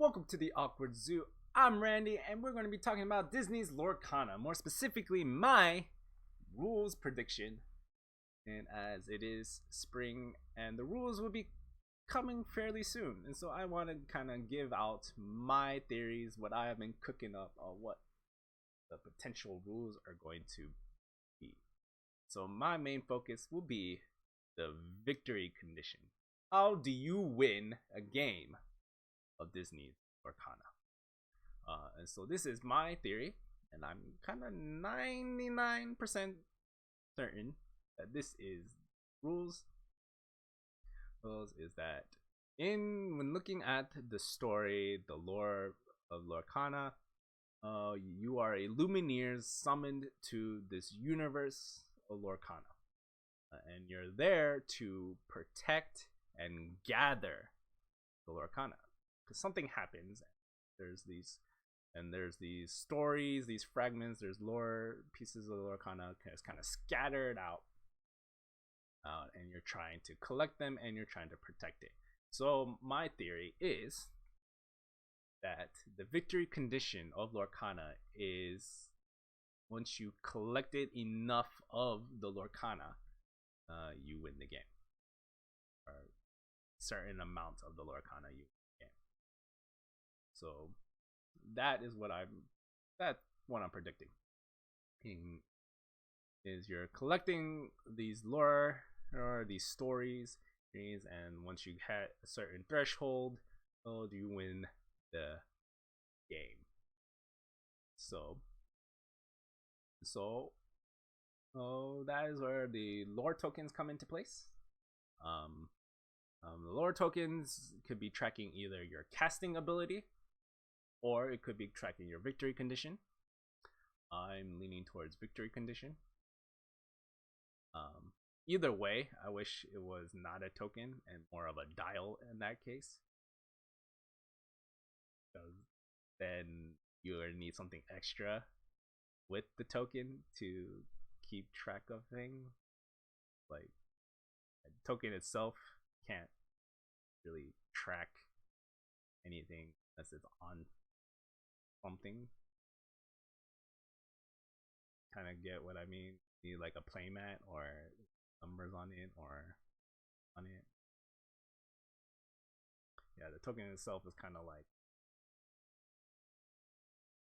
Welcome to the Awkward Zoo. I'm Randy, and we're going to be talking about Disney's Lorcana, more specifically, my rules prediction. And as it is spring, and the rules will be coming fairly soon, and so I want to kind of give out my theories, what I have been cooking up, on what the potential rules are going to be. So my main focus will be the victory condition. How do you win a game of Disney's Lorcana? And so this is my theory, and I'm kind of 99% certain that this is rules. Rules is that when looking at the story, the lore of Lorcana, you are a Lumineer summoned to this universe of Lorcana, and you're there to protect and gather the Lorcana. Because something happens, there's these stories, these fragments, there's lore pieces of the Lorcana kind of scattered out, and you're trying to collect them and you're trying to protect it. So my theory is that the victory condition of Lorcana is once you collected enough of the Lorcana, you win the game, or a certain amount of the Lorcana you win the game. So that is what I'm predicting. Is you're collecting these lore or these stories, and once you hit a certain threshold, you win the game. So that is where the lore tokens come into place. The lore tokens could be tracking either your casting ability, or it could be tracking your victory condition. I'm leaning towards victory condition. Either way, I wish it was not a token and more of a dial in that case, because then you're gonna need something extra with the token to keep track of things. Like, the token itself can't really track anything unless it's on something. Kind of get what I mean? You need like a playmat or numbers on it or on it. Yeah, the token itself is kind of like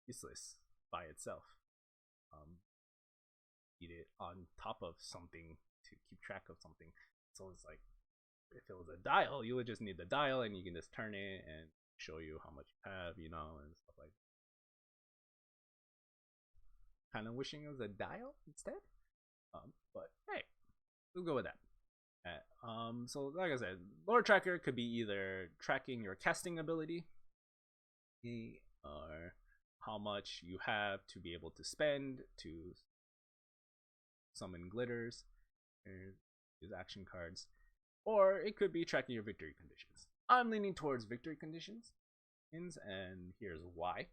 useless by itself. Need it on top of something to keep track of something. So it's like, if it was a dial, you would just need the dial and you can just turn it and show you how much you have, and stuff like that. Kind of wishing it was a dial instead, but hey, we'll go with that. So like I said, lore tracker could be either tracking your casting ability, or how much you have to be able to spend to summon glitters and use action cards, or it could be tracking your victory conditions. I'm leaning towards victory conditions, and here's why.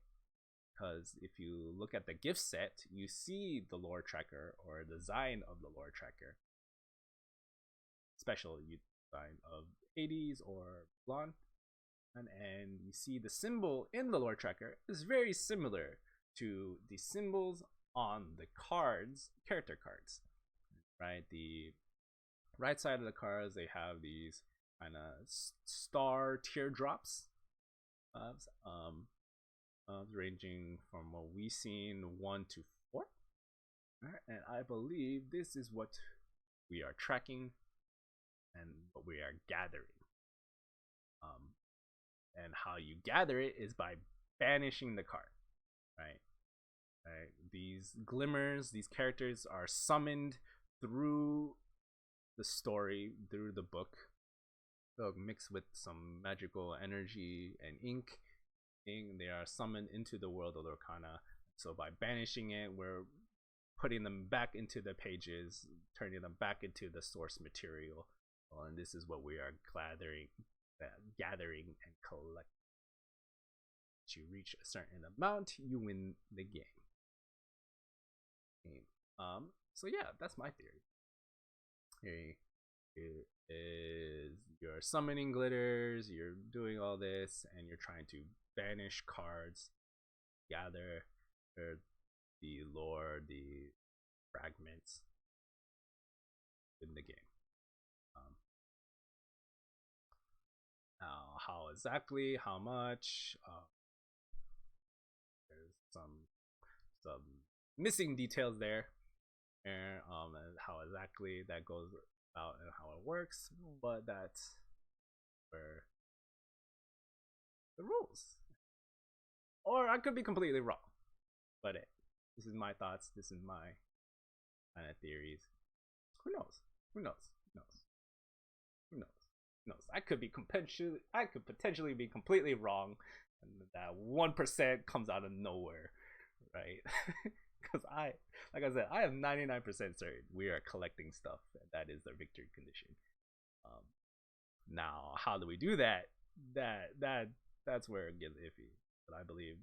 Because if you look at the gift set, you see the lore tracker or design of the lore tracker, special design of Hades or Blonde, and you see the symbol in the lore tracker is very similar to the symbols on the cards, character cards, right? The right side of the cards, they have these kind of star teardrops, ranging from what we've seen 1 to 4. And I believe this is what we are tracking and what we are gathering. And how you gather it is by banishing the card, right? These glimmers, these characters are summoned through the story, through the book. They'll mix with some magical energy and ink. They are summoned into the world of Lorcana. So by banishing it, we're putting them back into the pages, turning them back into the source material. And this is what we are gathering and collecting. To reach a certain amount, you win the game. So yeah, that's my theory. is you're summoning glitters, you're doing all this, and you're trying to banish cards, gather the lore, the fragments in the game. Now, how exactly, how much? There's some missing details there, and how exactly that goes out and how it works, but that's where the rules. Or I could be completely wrong, but this is my thoughts. This is my kind of theories. Who knows? Who knows? Who knows? Who knows? Who knows? I could potentially be completely wrong, and that 1% comes out of nowhere, right? Because like I said, I am 99% certain we are collecting stuff, and that is the victory condition. Now, how do we do that? That's where it gets iffy. But I believe,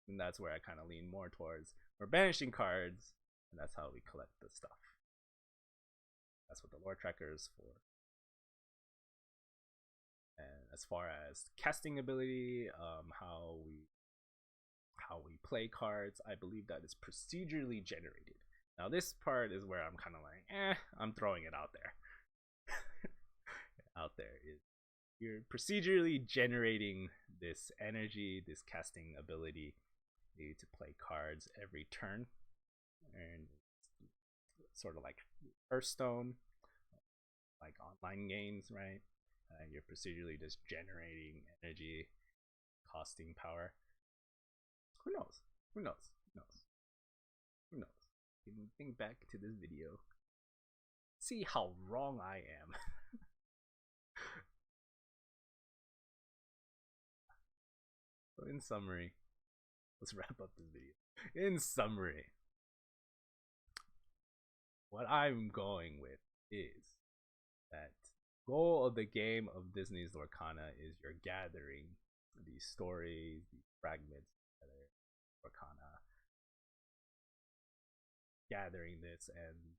and that's where I kind of lean more towards. We're banishing cards, and that's how we collect the stuff. That's what the lore tracker is for. And as far as casting ability, how we play cards, I believe that is procedurally generated. Now this part is where I'm kind of like, I'm throwing it out there. Out there is you're procedurally generating this energy, this casting ability to play cards every turn, and sort of like Hearthstone, like online games, right? You're procedurally just generating energy, costing power. Who knows? Who knows? Who knows? Who knows? You can think back to this video, see how wrong I am. So in summary, let's wrap up this video. In summary, what I'm going with is that goal of the game of Disney's Lorcana is you're gathering these stories, these fragments together, Lorcana, gathering this, and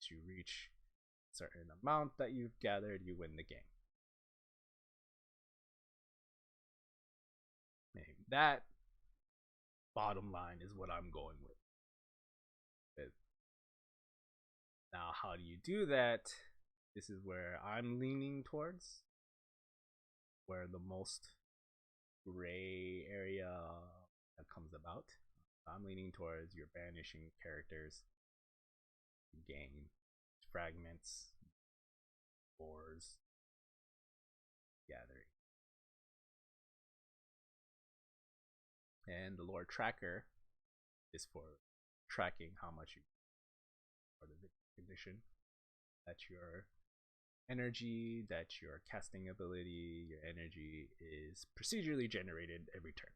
to reach a certain amount that you've gathered, you win the game. That bottom line is what I'm going with. Now, how do you do that? This is where I'm leaning towards, where the most gray area that comes about. I'm leaning towards you're banishing characters, you gain fragments, ores, gathering. And the lore tracker is for tracking how much you, or the condition, that your energy, that your casting ability, your energy is procedurally generated every turn.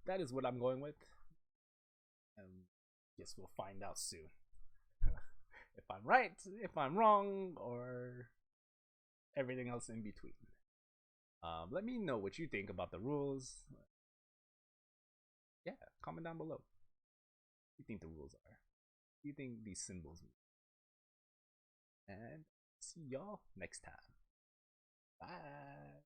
That is what I'm going with. And guess we'll find out soon. If I'm right, if I'm wrong, or everything else in between. Let me know what you think about the rules. Yeah, comment down below. What do you think the rules are? What do you think these symbols mean? And see y'all next time. Bye.